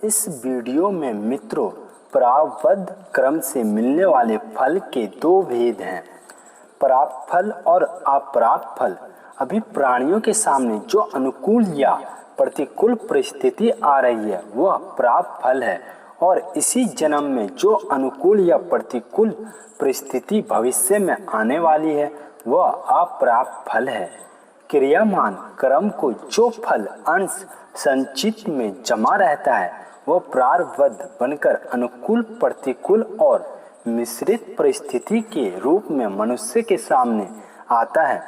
इस वीडियो में मित्रों प्रारब्ध क्रम से मिलने वाले फल के दो भेद हैं, प्राप्त फल और अप्राप्त फल। अभी प्राणियों के सामने जो अनुकूल या प्रतिकूल परिस्थिति आ रही है वह प्राप्त फल है, और इसी जन्म में जो अनुकूल या प्रतिकूल परिस्थिति भविष्य में आने वाली है वह अप्राप्त फल है। क्रियामान क्रम को जो फल अंश संचित में जमा रहता है वह प्रारब्ध बनकर अनुकूल, प्रतिकूल और मिश्रित परिस्थिति के रूप में मनुष्य के सामने आता है।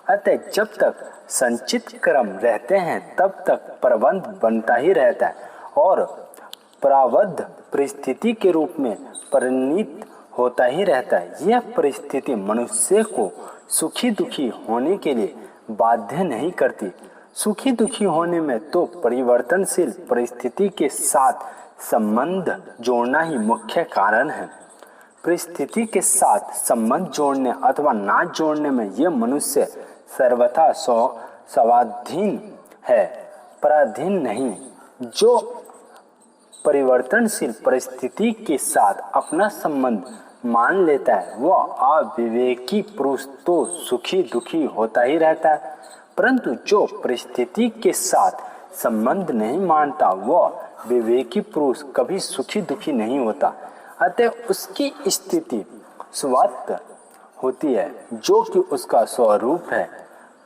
अतः जब तक संचित क्रम रहते हैं तब तक प्रबंध बनता ही रहता है और प्रारब्ध परिस्थिति के रूप में परिणित होता ही रहता है। यह परिस्थिति मनुष्य को सुखी दुखी होने के लिए बाध्य नहीं करती। सुखी दुखी होने में तो परिवर्तनशील परिस्थिति के साथ संबंध जोड़ना ही मुख्य कारण है। परिस्थिति के साथ संबंध जोड़ने अथवा ना जोड़ने में यह मनुष्य सर्वथा स्वाधीन है, पराधीन नहीं। जो परिवर्तनशील परिस्थिति के साथ अपना संबंध मान लेता है वह अविवेकी पुरुष तो सुखी दुखी होता ही रहता है, परंतु जो परिस्थिति के साथ संबंध नहीं मानता वह विवेकी पुरुष कभी सुखी दुखी नहीं होता। अतः उसकी स्थिति स्वतः होती है जो कि उसका स्वरूप है।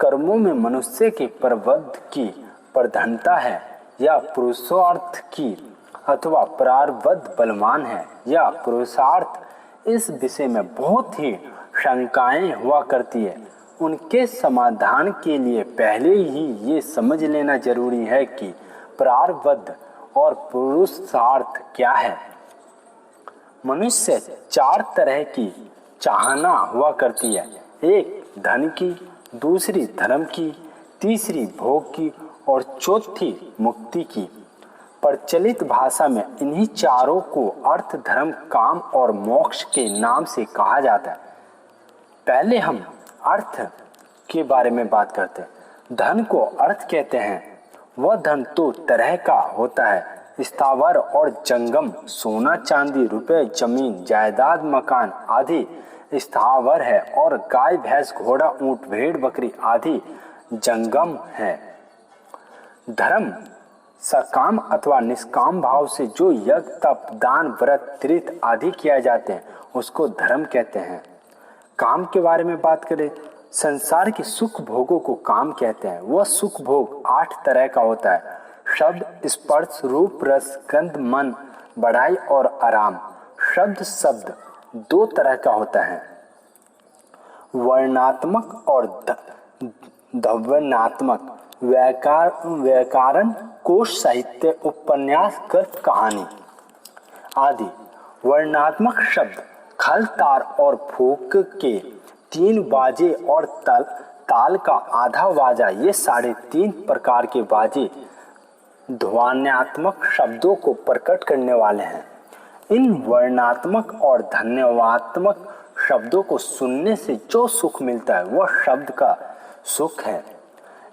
कर्मों में मनुष्य के प्रबंध की प्रधानता है या पुरुषार्थ की अथवा प्रारब्ध बलवान है या पुरुषार्थ, इस विषय में बहुत ही शंकाएं हुआ करती है। उनके समाधान के लिए पहले ही ये समझ लेना जरूरी है कि प्रारब्ध और पुरुषार्थ क्या है। मनुष्य चार तरह की चाहना हुआ करती है, एक धन की, दूसरी धर्म की, तीसरी भोग की और चौथी मुक्ति की। प्रचलित भाषा में इन्हीं चारों को अर्थ, धर्म, काम और मोक्ष के नाम से कहा जाता है। पहले हम अर्थ के बारे में बात करते हैं। धन को अर्थ कहते हैं। वह धन दो तरह का होता है, स्थावर और जंगम। सोना, चांदी, रुपए, जमीन, जायदाद, मकान आदि स्थावर है और गाय, भैंस, घोड़ा, ऊंट, भेड़, बकरी आदि जंगम है। धर्म सकाम अथवा निष्काम भाव से जो यज्ञ, तप, दान, व्रत, तीर्थ आदि किया जाते हैं उसको धर्म कहते हैं। काम के बारे में बात करें, संसार के सुख भोगों को काम कहते हैं। वह सुख भोग 8 तरह का होता है, शब्द, स्पर्श, रूप, रस, गंध, मन, बढ़ाई और आराम। शब्द 2 तरह का होता है, वर्णात्मक और ध्वन्यात्मक। व्याकरण, कोश, साहित्य, उपन्यास, गद्य, कहानी आदि। वर्णात्मक शब्द खल, तार और फूंक के 3 बाजे और ताल का आधा बाजा, ये 3.5 प्रकार के बाजे ध्वन्यात्मक शब्दों को प्रकट करने वाले हैं। इन वर्णात्मक और ध्वन्यात्मक शब्दों को सुनने से जो सुख मिलता है वह शब्द का सुख है।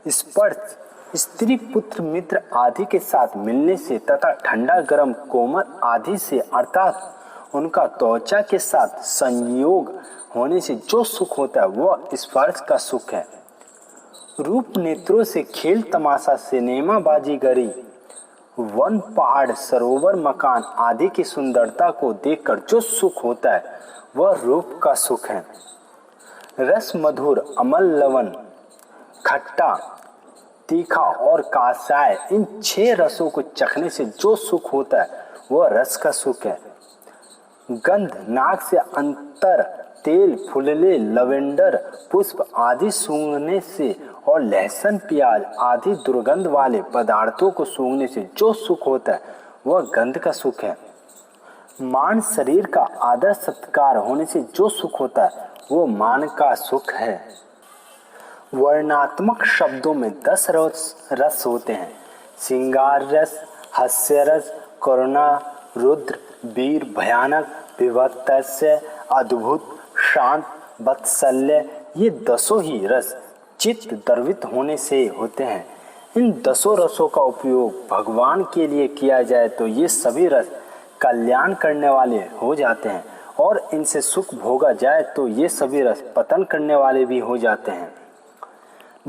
स्पर्श, स्त्री, पुत्र, मित्र आदि के साथ मिलने से तथा ठंडा, गर्म, कोमल आदि से अर्थात उनका त्वचा के साथ संयोग होने से जो सुख होता है वह स्पर्श का सुख है। रूप, नेत्रों से खेल तमाशा, सिनेमा, बाजीगरी, वन, पहाड़, सरोवर, मकान आदि की सुंदरता को देखकर जो सुख होता है वह रूप का सुख है। रस, मधुर, अम्ल, लवण, खट्टा, तीखा और कासाय, इन 6 रसों को चखने से जो सुख होता है वह रस का सुख है। गंध, नाक से अंतर, तेल, फुलले, लवेंडर, पुष्प आदि सूंघने से और लहसुन, प्याज आदि दुर्गंध वाले पदार्थों को सूंघने से जो सुख होता है वह गंध का सुख है। मान, शरीर का आदर सत्कार होने से जो सुख होता है वो मान का सुख है। वर्णात्मक शब्दों में 10 रस होते हैं, श्रृंगार रस, हास्य रस, करुणा, रुद्र, वीर, भयानक, विभत्स्य, अद्भुत, शांत, वात्सल्य। ये 10 ही रस चित्त द्रवित होने से होते हैं। इन 10 रसों का उपयोग भगवान के लिए किया जाए तो ये सभी रस कल्याण करने वाले हो जाते हैं, और इनसे सुख भोगा जाए तो ये सभी रस पतन करने वाले भी हो जाते हैं।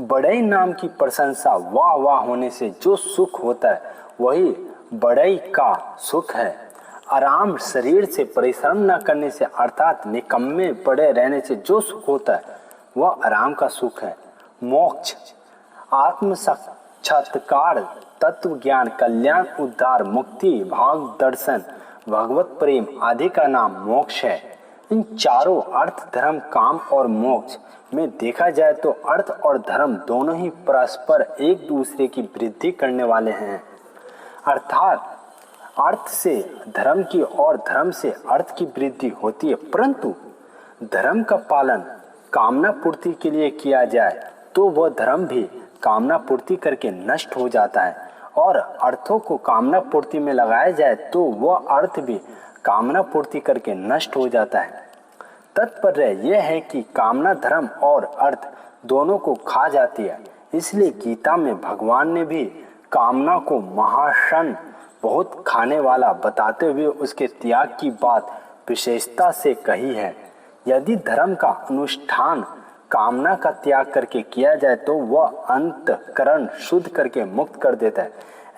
बड़ई नाम की प्रशंसा वाह वाह होने से जो सुख होता है वही बड़ई का सुख है। आराम शरीर से परिश्रम न करने से अर्थात निकम्मे पड़े रहने से जो सुख होता है वह आराम का सुख है। मोक्ष, आत्म साक्षात्कार, तत्व ज्ञान, कल्याण, उद्धार, मुक्ति, भाव दर्शन, भगवत प्रेम आदि का नाम मोक्ष है। इन चारों अर्थ, धर्म, काम और मोक्ष में देखा जाए तो अर्थ और धर्म दोनों ही परस्पर एक दूसरे की वृद्धि करने वाले हैं। अर्थात अर्थ से धर्म की और धर्म से अर्थ की वृद्धि होती है, परंतु धर्म का पालन कामना पूर्ति के लिए किया जाए तो वह धर्म भी कामना पूर्ति करके नष्ट हो जाता है, और अर्थों को कामना पूर्ति में लगाया जाए तो वह अर्थ भी कामना पूर्ति करके नष्ट हो जाता है। तात्पर्य यह है कि कामना धर्म और अर्थ दोनों को खा जाती है। इसलिए गीता में भगवान ने भी कामना को महाशन, बहुत खाने वाला बताते हुए उसके त्याग की बात विशेषता से कही है। यदि धर्म का अनुष्ठान कामना का त्याग करके किया जाए तो वह अंतःकरण शुद्ध करके मुक्त कर देता है।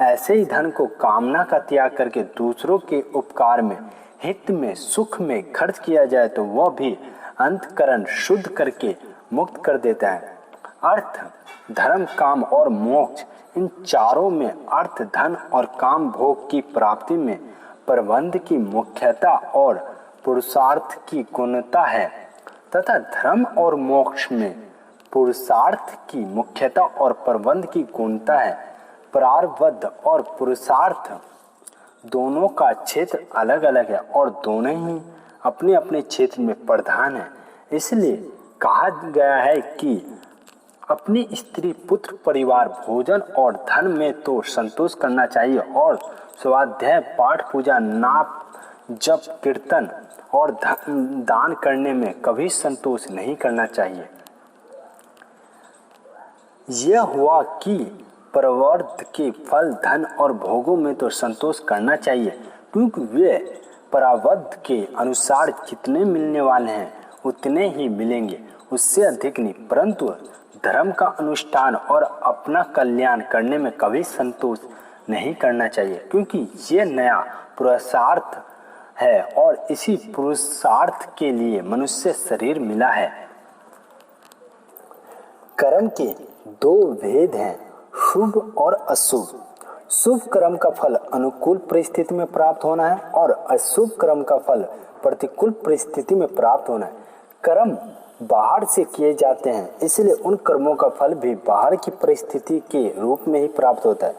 ऐसे ही धन को कामना का त्याग करके दूसरों के उपकार में, हित में, सुख में खर्च किया जाए तो वह भी अंतःकरण शुद्ध करके मुक्त कर देता है। अर्थ, धर्म, काम और मोक्ष, इन चारों में अर्थ, धन और काम भोग की प्राप्ति में प्रबंध की मुख्यता और पुरुषार्थ की गुणता है, तथा धर्म और मोक्ष में पुरुषार्थ की मुख्यता और प्रबंध की गुणता है। प्रारब्ध और पुरुषार्थ दोनों का क्षेत्र अलग अलग है और दोनों ही अपने अपने क्षेत्र में प्रधान है। इसलिए कहा गया है कि अपनी स्त्री, पुत्र, परिवार, भोजन और धन में तो संतोष करना चाहिए, और स्वाध्याय, पाठ, पूजा, नाप, जप, कीर्तन और दान करने में कभी संतोष नहीं करना चाहिए। यह हुआ कि प्रवर्त के फल, धन और भोगों में तो संतोष करना चाहिए, क्योंकि वे प्रारब्ध के अनुसार जितने मिलने वाले हैं उतने ही मिलेंगे, उससे अधिक नहीं। परंतु धर्म का अनुष्ठान और अपना कल्याण करने में कभी संतोष नहीं करना चाहिए, क्योंकि ये नया पुरुषार्थ है और इसी पुरुषार्थ के लिए मनुष्य शरीर मिला है। कर्म के 2 भेद हैं, शुभ और अशुभ। शुभ कर्म का फल अनुकूल परिस्थिति में प्राप्त होना है और अशुभ कर्म का फल प्रतिकूल परिस्थिति में प्राप्त होना है। कर्म बाहर से किए जाते हैं, इसलिए उन कर्मों का फल भी बाहर की परिस्थिति के रूप में ही प्राप्त होता है,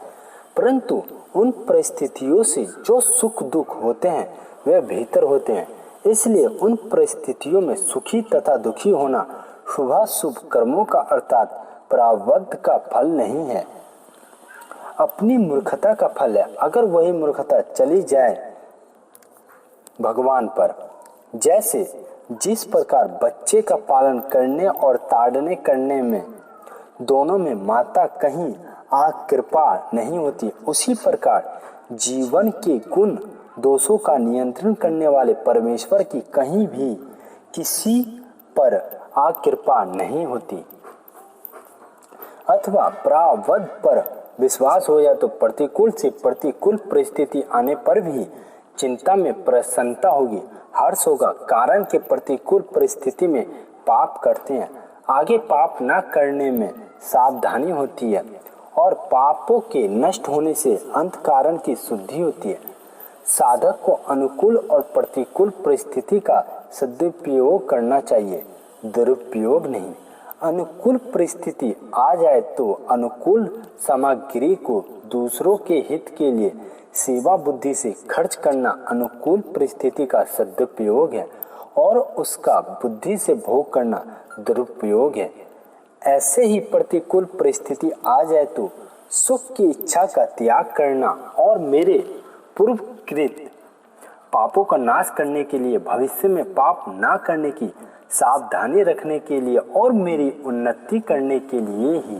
परंतु उन परिस्थितियों से जो सुख दुख होते हैं वे भीतर होते हैं। इसलिए उन परिस्थितियों में सुखी तथा दुखी होना शुभाशुभ कर्मों का अर्थात प्रारब्ध का फल नहीं है, अपनी मूर्खता का फल है। अगर वही मूर्खता चली जाए भगवान पर, जैसे जिस प्रकार बच्चे का पालन करने और ताड़ने करने में दोनों में माता कहीं कृपा नहीं होती, उसी प्रकार जीवन के गुण दोषों का नियंत्रण करने वाले परमेश्वर की कहीं भी किसी पर कृपा नहीं होती। अथवा प्रारब्ध पर विश्वास हो जाए तो प्रतिकूल से प्रतिकूल परिस्थिति आने पर भी चिंता में प्रसन्नता होगी, हर्ष होगा, कारण के प्रतिकूल परिस्थिति में पाप करते हैं, आगे पाप न करने में सावधानी होती है और पापों के नष्ट होने से अंत कारण की शुद्धि होती है। साधक को अनुकूल और प्रतिकूल परिस्थिति का सदुपयोग करना चाहिए, दुरुपयोग नहीं। अनुकूल परिस्थिति आ जाए तो अनुकूल सामग्री को दूसरों के हित के लिए सेवा बुद्धि से खर्च करना अनुकूल परिस्थिति का सदुपयोग है और उसका बुद्धि से भोग करना दुरुपयोग है। ऐसे ही प्रतिकूल परिस्थिति आ जाए तो सुख की इच्छा का त्याग करना और मेरे पूर्वकृत पापों का नाश करने के लिए, भविष्य में पाप ना करने की सावधानी रखने के लिए और मेरी उन्नति करने के लिए ही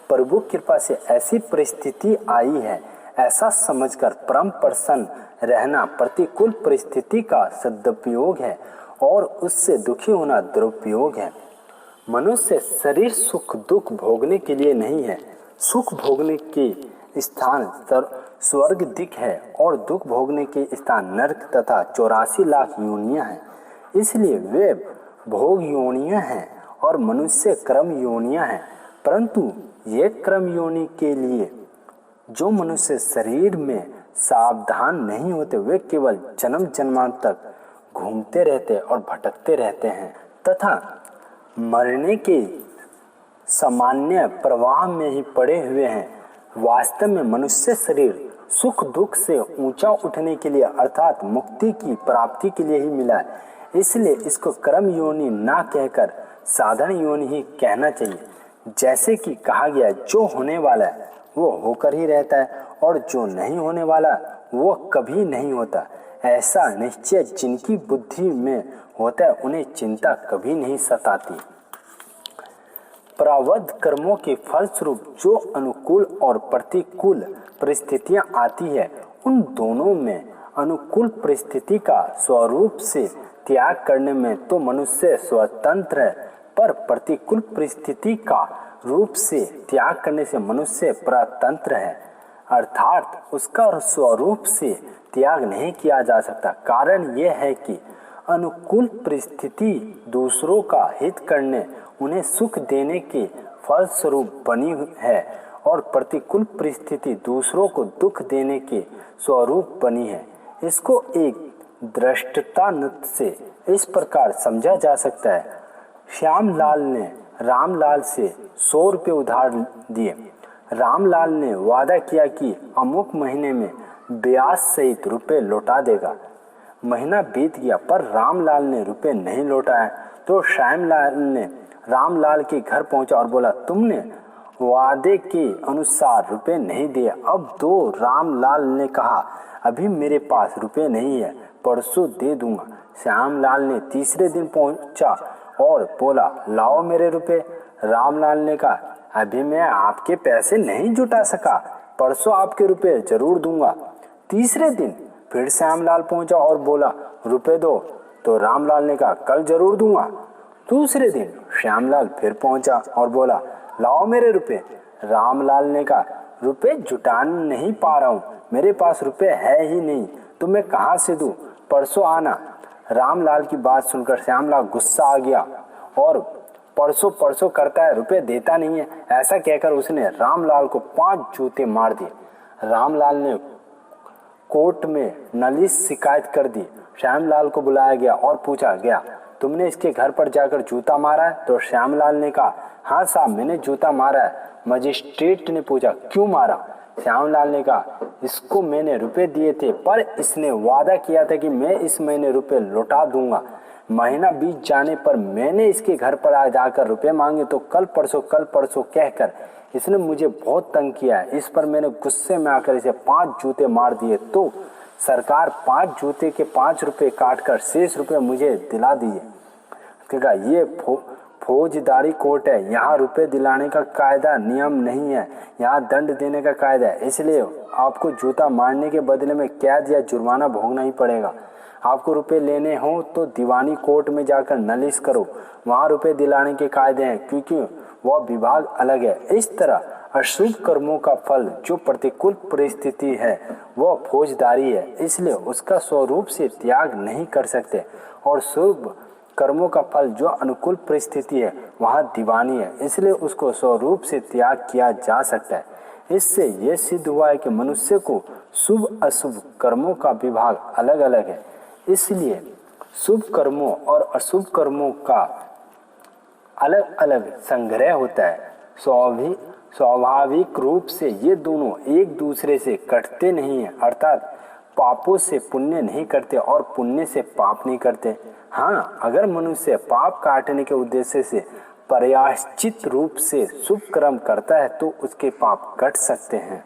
प्रभु कृपा से ऐसी परिस्थिति आई है, ऐसा समझकर परम प्रसन्न रहना प्रतिकूल परिस्थिति का सदुपयोग है और उससे दुखी होना दुरुपयोग है। मनुष्य शरीर सुख दुख भोगने के लिए नहीं है। सुख भोगने के स्थान स्वर्ग दिक है और दुख भोगने के स्थान नरक तथा 84 लाख योनियां हैं। इसलिए वे भोग योनियां हैं और मनुष्य कर्म योनियां हैं। परंतु ये कर्म योनि के लिए जो मनुष्य शरीर में सावधान नहीं होते, वे केवल जन्म जन्मांतर तक घूमते रहते और भटकते रहते हैं तथा मरने के सामान्य प्रवाह में ही पड़े हुए हैं। वास्तव में मनुष्य शरीर सुख दुख से ऊंचा उठने के लिए अर्थात मुक्ति की प्राप्ति के लिए ही मिला है। इसलिए इसको कर्म योनि ना कहकर साधन योनि ही कहना चाहिए। जैसे कि कहा गया, जो होने वाला है वो होकर ही रहता है और जो नहीं होने वाला वो कभी नहीं होता। ऐसा निश्चय जिनकी बुद्धि में होता है उन्हें चिंता कभी नहीं सताती। प्रारब्ध कर्मों के फलस्वरूप जो अनुकूल और प्रतिकूल परिस्थितियां आती है, उन दोनों में अनुकूल परिस्थिति का स्वरूप से त्याग करने में तो मनुष्य स्वतंत्र है, पर प्रतिकूल परिस्थिति का रूप से त्याग करने से मनुष्य परतंत्र है। अर्थात उसका स्वरूप से त्याग नहीं किया जा सकता। कारण यह है कि अनुकूल परिस्थिति दूसरों का हित करने, उन्हें सुख देने के फलस्वरूप बनी है और प्रतिकूल परिस्थिति दूसरों को दुख देने के स्वरूप बनी है। इसको एक दृष्टता से इस प्रकार समझा जा सकता है। श्यामलाल ने रामलाल से 100 रुपये उधार दिए। रामलाल ने वादा किया कि अमुक महीने में ब्याज सहित रुपए लौटा देगा। महीना बीत गया पर रामलाल ने रुपए नहीं लौटाया तो श्यामलाल ने रामलाल के घर पहुंचा और बोला, तुमने वादे के अनुसार रुपए नहीं दिए। अब दो। रामलाल ने कहा, अभी मेरे पास रुपए नहीं है, परसों दे दूंगा। श्यामलाल ने तीसरे दिन पहुंचा और बोला, लाओ मेरे रुपए। रामलाल ने कहा, अभी मैं आपके पैसे नहीं जुटा सका, परसों आपके रुपए जरूर दूंगा। तीसरे दिन फिर श्यामलाल पहुंचा और बोला, रुपए दो। तो रामलाल ने कहा, कल जरूर दूंगा। दूसरे दिन श्यामलाल फिर पहुंचा और बोला, लाओ मेरे रुपए। रामलाल ने कहा, रुपए जुटा नहीं पा रहा हूँ, मेरे पास रुपए है ही नहीं, तो मैं कहाँ से दूँ, परसों आना। रामलाल की बात सुनकर श्यामलाल गुस्सा आ गया और परसों परसों करता है, रुपए देता नहीं है, ऐसा कहकर उसने रामलाल को 5 जूते मार दिए। रामलाल ने कोर्ट में नालिश शिकायत कर दी। श्यामलाल को बुलाया गया और पूछा गया, तुमने इसके घर पर जाकर जूता मारा है? तो श्यामलाल ने कहा, हाँ साहब, मैंने जूता मारा है। मजिस्ट्रेट ने पूछा, क्यों मारा? श्यामलाल ने कहा, इसको मैंने रुपए दिए थे पर इसने वादा किया था कि मैं इस महीने रुपए लौटा दूंगा। महीना बीत जाने पर मैंने इसके घर पर आ जाकर रुपए मांगे तो कल परसों कहकर इसने मुझे बहुत तंग किया है। इस पर मैंने गुस्से में आकर इसे 5 जूते मार दिए। तो सरकार 5 जूते के 5 रुपए काट कर शेष रुपए मुझे दिला दिए। कहा, ये फौजदारी कोर्ट है, यहाँ रुपए दिलाने का कायदा नियम नहीं है, यहाँ दंड देने का कायदा है। इसलिए आपको जूता मारने के बदले में कैद या जुर्माना भोगना ही पड़ेगा। आपको रुपए लेने हो तो दीवानी कोर्ट में जाकर नालिश करो, वहाँ रुपए दिलाने के कायदे हैं, क्योंकि वह विभाग अलग है। इस तरह अशुभ कर्मों का फल जो प्रतिकूल परिस्थिति है वह फौजदारी है, इसलिए उसका स्वरूप से त्याग नहीं कर सकते। और शुभ कर्मों का फल जो अनुकूल परिस्थिति है वहाँ दीवानी है, इसलिए उसको स्वरूप से त्याग किया जा सकता है। इससे यह सिद्ध हुआ है कि मनुष्य को शुभ अशुभ कर्मों का विभाग अलग अलग है, इसलिए शुभ कर्मों और अशुभ कर्मों का अलग अलग संग्रह होता है। स्वाभाविक रूप से ये दोनों एक दूसरे से कटते नहीं हैं, अर्थात पापों से पुण्य नहीं करते और पुण्य से पाप नहीं करते। हाँ, अगर मनुष्य पाप काटने के उद्देश्य से प्रयाश्चित रूप से शुभ कर्म करता है तो उसके पाप कट सकते हैं।